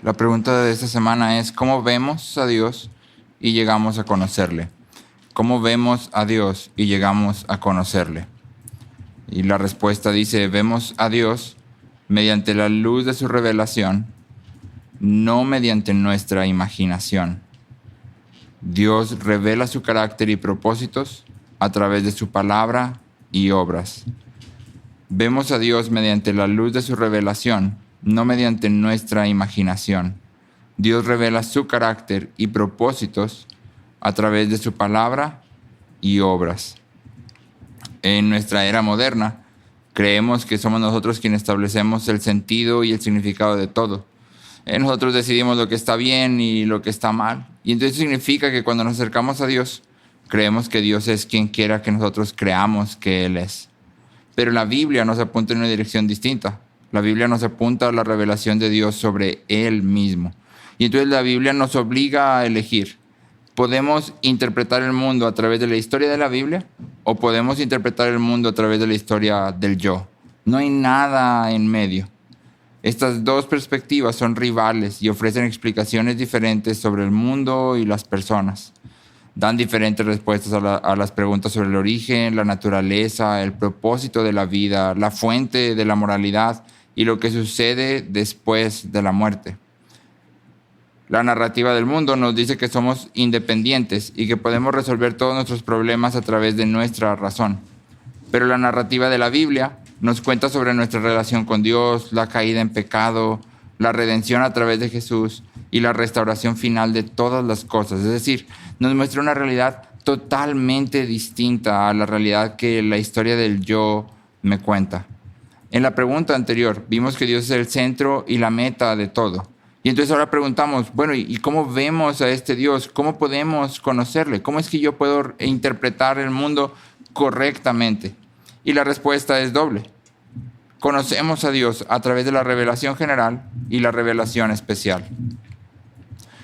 La pregunta de esta semana es, ¿cómo vemos a Dios y llegamos a conocerle? ¿Cómo vemos a Dios y llegamos a conocerle? Y la respuesta dice, vemos a Dios mediante la luz de su revelación, no mediante nuestra imaginación. Dios revela su carácter y propósitos a través de su palabra y obras. Vemos a Dios mediante la luz de su revelación, no mediante nuestra imaginación. Dios revela su carácter y propósitos a través de su palabra y obras. En nuestra era moderna, creemos que somos nosotros quienes establecemos el sentido y el significado de todo. Nosotros decidimos lo que está bien y lo que está mal. Y entonces significa que cuando nos acercamos a Dios, creemos que Dios es quien quiera que nosotros creamos que Él es. Pero la Biblia nos apunta en una dirección distinta. La Biblia nos apunta a la revelación de Dios sobre Él mismo. Y entonces la Biblia nos obliga a elegir. ¿Podemos interpretar el mundo a través de la historia de la Biblia? ¿O podemos interpretar el mundo a través de la historia del yo? No hay nada en medio. Estas dos perspectivas son rivales y ofrecen explicaciones diferentes sobre el mundo y las personas. Dan diferentes respuestas a las preguntas sobre el origen, la naturaleza, el propósito de la vida, la fuente de la moralidad y lo que sucede después de la muerte. La narrativa del mundo nos dice que somos independientes y que podemos resolver todos nuestros problemas a través de nuestra razón. Pero la narrativa de la Biblia nos cuenta sobre nuestra relación con Dios, la caída en pecado, la redención a través de Jesús y la restauración final de todas las cosas. Es decir, nos muestra una realidad totalmente distinta a la realidad que la historia del yo me cuenta. En la pregunta anterior vimos que Dios es el centro y la meta de todo. Y entonces ahora preguntamos, bueno, ¿y cómo vemos a este Dios? ¿Cómo podemos conocerle? ¿Cómo es que yo puedo interpretar el mundo correctamente? Y la respuesta es doble. Conocemos a Dios a través de la revelación general y la revelación especial.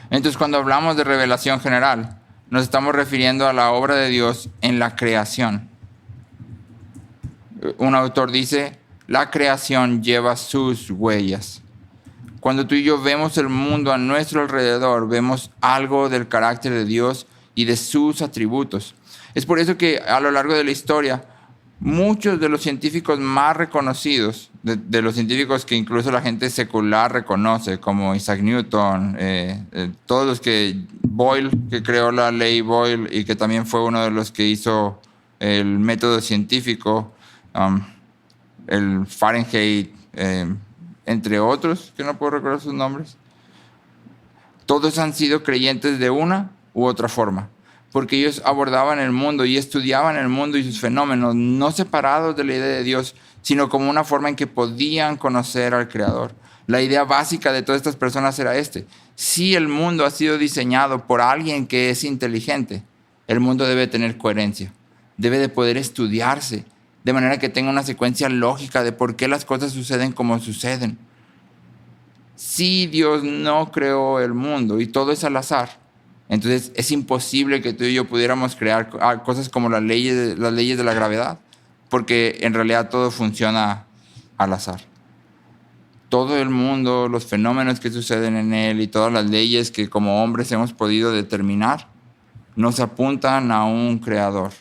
Entonces, cuando hablamos de revelación general, nos estamos refiriendo a la obra de Dios en la creación. Un autor dice, la creación lleva sus huellas. Cuando tú y yo vemos el mundo a nuestro alrededor, vemos algo del carácter de Dios y de sus atributos. Es por eso que a lo largo de la historia, muchos de los científicos más reconocidos, de los científicos que incluso la gente secular reconoce, como Isaac Newton, todos los que Boyle, que creó la ley Boyle y que también fue uno de los que hizo el método científico, el Fahrenheit, entre otros, que no puedo recordar sus nombres, todos han sido creyentes de una u otra forma, porque ellos abordaban el mundo y estudiaban el mundo y sus fenómenos, no separados de la idea de Dios, sino como una forma en que podían conocer al Creador. La idea básica de todas estas personas era si el mundo ha sido diseñado por alguien que es inteligente, el mundo debe tener coherencia, debe de poder estudiarse, de manera que tenga una secuencia lógica de por qué las cosas suceden como suceden. Si Dios no creó el mundo y todo es al azar, entonces es imposible que tú y yo pudiéramos crear cosas como las leyes de la gravedad, porque en realidad todo funciona al azar. Todo el mundo, los fenómenos que suceden en él y todas las leyes que como hombres hemos podido determinar, nos apuntan a un creador.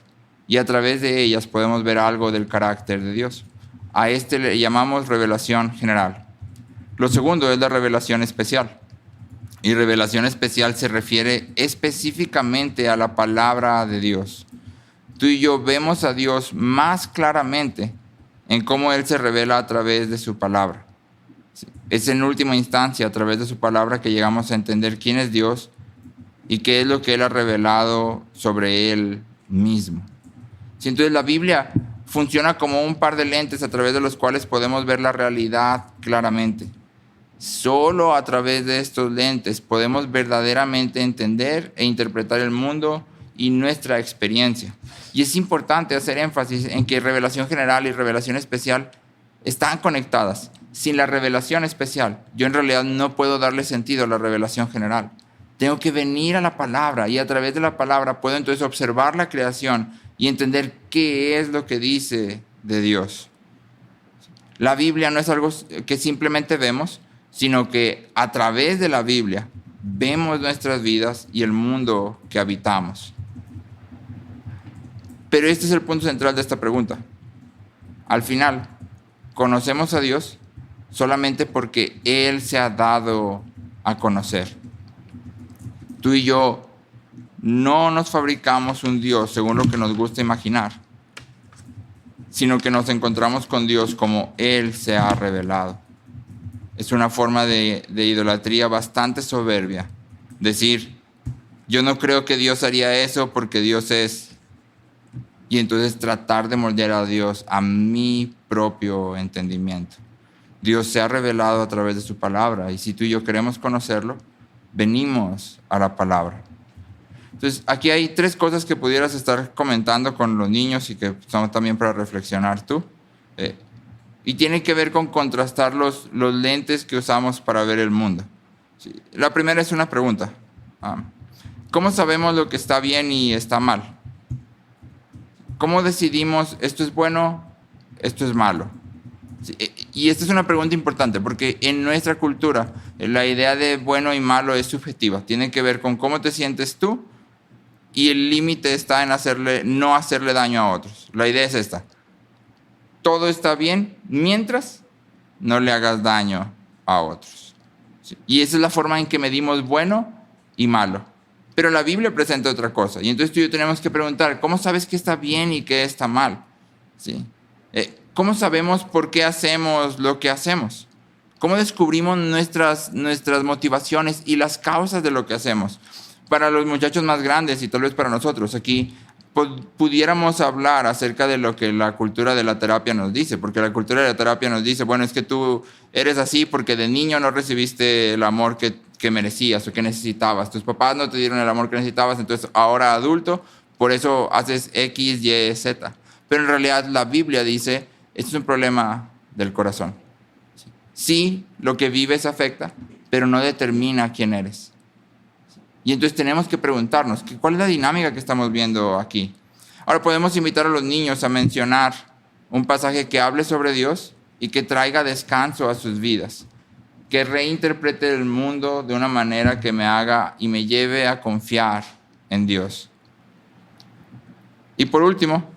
Y a través de ellas podemos ver algo del carácter de Dios. A este le llamamos revelación general. Lo segundo es la revelación especial. Y revelación especial se refiere específicamente a la palabra de Dios. Tú y yo vemos a Dios más claramente en cómo Él se revela a través de su palabra. Es en última instancia a través de su palabra que llegamos a entender quién es Dios y qué es lo que Él ha revelado sobre Él mismo. Entonces la Biblia funciona como un par de lentes a través de los cuales podemos ver la realidad claramente. Solo a través de estos lentes podemos verdaderamente entender e interpretar el mundo y nuestra experiencia. Y es importante hacer énfasis en que revelación general y revelación especial están conectadas. Sin la revelación especial, yo en realidad no puedo darle sentido a la revelación general. Tengo que venir a la palabra y a través de la palabra puedo entonces observar la creación y entender qué es lo que dice de Dios. La Biblia no es algo que simplemente vemos, sino que a través de la Biblia vemos nuestras vidas y el mundo que habitamos. Pero este es el punto central de esta pregunta. Al final, conocemos a Dios solamente porque Él se ha dado a conocer. Tú y yo no nos fabricamos un Dios según lo que nos gusta imaginar, sino que nos encontramos con Dios como Él se ha revelado. Es una forma de idolatría bastante soberbia. Decir, yo no creo que Dios haría eso porque Dios es... Y entonces tratar de moldear a Dios a mi propio entendimiento. Dios se ha revelado a través de su palabra, y si tú y yo queremos conocerlo, venimos a la palabra. Entonces, aquí hay 3 cosas que pudieras estar comentando con los niños y que son también para reflexionar tú. Y tiene que ver con contrastar los lentes que usamos para ver el mundo. Sí. La primera es una pregunta. ¿Cómo sabemos lo que está bien y está mal? ¿Cómo decidimos esto es bueno, esto es malo? Sí, y esta es una pregunta importante porque en nuestra cultura la idea de bueno y malo es subjetiva. Tiene que ver con cómo te sientes tú y el límite está en no hacerle daño a otros. La idea es esta. Todo está bien mientras no le hagas daño a otros. Sí. Y esa es la forma en que medimos bueno y malo. Pero la Biblia presenta otra cosa. Y entonces tú y yo tenemos que preguntar, ¿cómo sabes qué está bien y qué está mal? ¿Sí? ¿Cómo sabemos por qué hacemos lo que hacemos? ¿Cómo descubrimos nuestras motivaciones y las causas de lo que hacemos? Para los muchachos más grandes y tal vez para nosotros, aquí pudiéramos hablar acerca de lo que la cultura de la terapia nos dice. Porque la cultura de la terapia nos dice, bueno, es que tú eres así porque de niño no recibiste el amor que merecías o que necesitabas. Tus papás no te dieron el amor que necesitabas, entonces ahora adulto, por eso haces X, Y, Z. Pero en realidad la Biblia dice, esto es un problema del corazón. Sí, lo que vives afecta, pero no determina quién eres. Y entonces tenemos que preguntarnos, ¿cuál es la dinámica que estamos viendo aquí? Ahora podemos invitar a los niños a mencionar un pasaje que hable sobre Dios y que traiga descanso a sus vidas. Que reinterprete el mundo de una manera que me haga y me lleve a confiar en Dios. Y por último,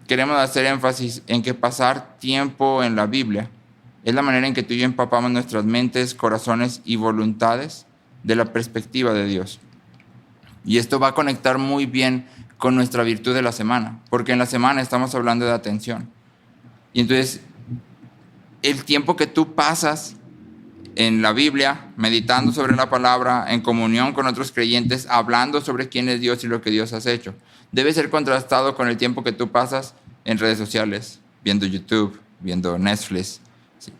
queremos hacer énfasis en que pasar tiempo en la Biblia es la manera en que tú y yo empapamos nuestras mentes, corazones y voluntades de la perspectiva de Dios. Y esto va a conectar muy bien con nuestra virtud de la semana, porque en la semana estamos hablando de atención. Y entonces, el tiempo que tú pasas en la Biblia, meditando sobre la palabra, en comunión con otros creyentes, hablando sobre quién es Dios y lo que Dios has hecho, debe ser contrastado con el tiempo que tú pasas en redes sociales, viendo YouTube, viendo Netflix. ¿Sí?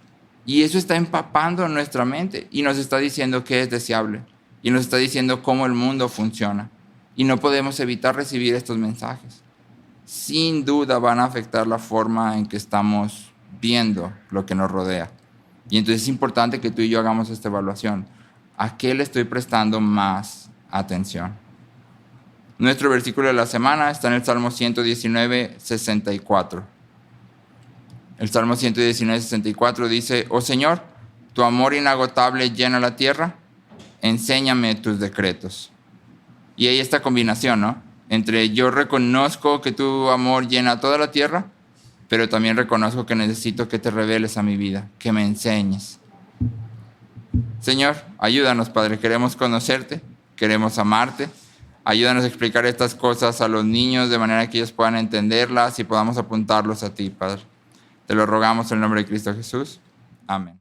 Y eso está empapando nuestra mente y nos está diciendo qué es deseable y nos está diciendo cómo el mundo funciona. Y no podemos evitar recibir estos mensajes. Sin duda van a afectar la forma en que estamos viendo lo que nos rodea. Y entonces es importante que tú y yo hagamos esta evaluación. ¿A qué le estoy prestando más atención? Nuestro versículo de la semana está en el Salmo 119, 64. El Salmo 119, 64 dice, oh Señor, tu amor inagotable llena la tierra, enséñame tus decretos. Y hay esta combinación, ¿no? Entre yo reconozco que tu amor llena toda la tierra, pero también reconozco que necesito que te reveles a mi vida, que me enseñes. Señor, ayúdanos, Padre, queremos conocerte, queremos amarte. Ayúdanos a explicar estas cosas a los niños de manera que ellos puedan entenderlas y podamos apuntarlos a ti, Padre. Te lo rogamos en el nombre de Cristo Jesús. Amén.